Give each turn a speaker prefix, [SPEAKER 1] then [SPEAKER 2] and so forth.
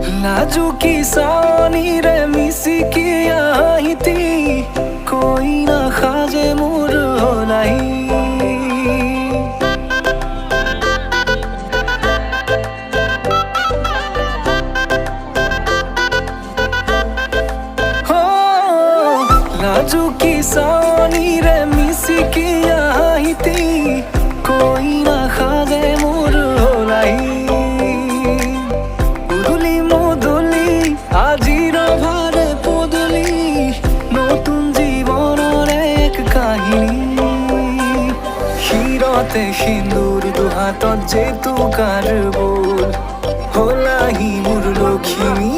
[SPEAKER 1] लाजुकी सानी रे मिसिकी आईती कोई ना खाजे मोर होलाई हो लाजुकी सानी रे मिसिकी आईती कोई ना खाजे मोर होलाई আজির ভারে পদলি নতুন জীবনের এক কাহিনী শিরতে সিন্দুর দুহাতত যেতু কার বোল হলাহি মোর লক্ষ্মী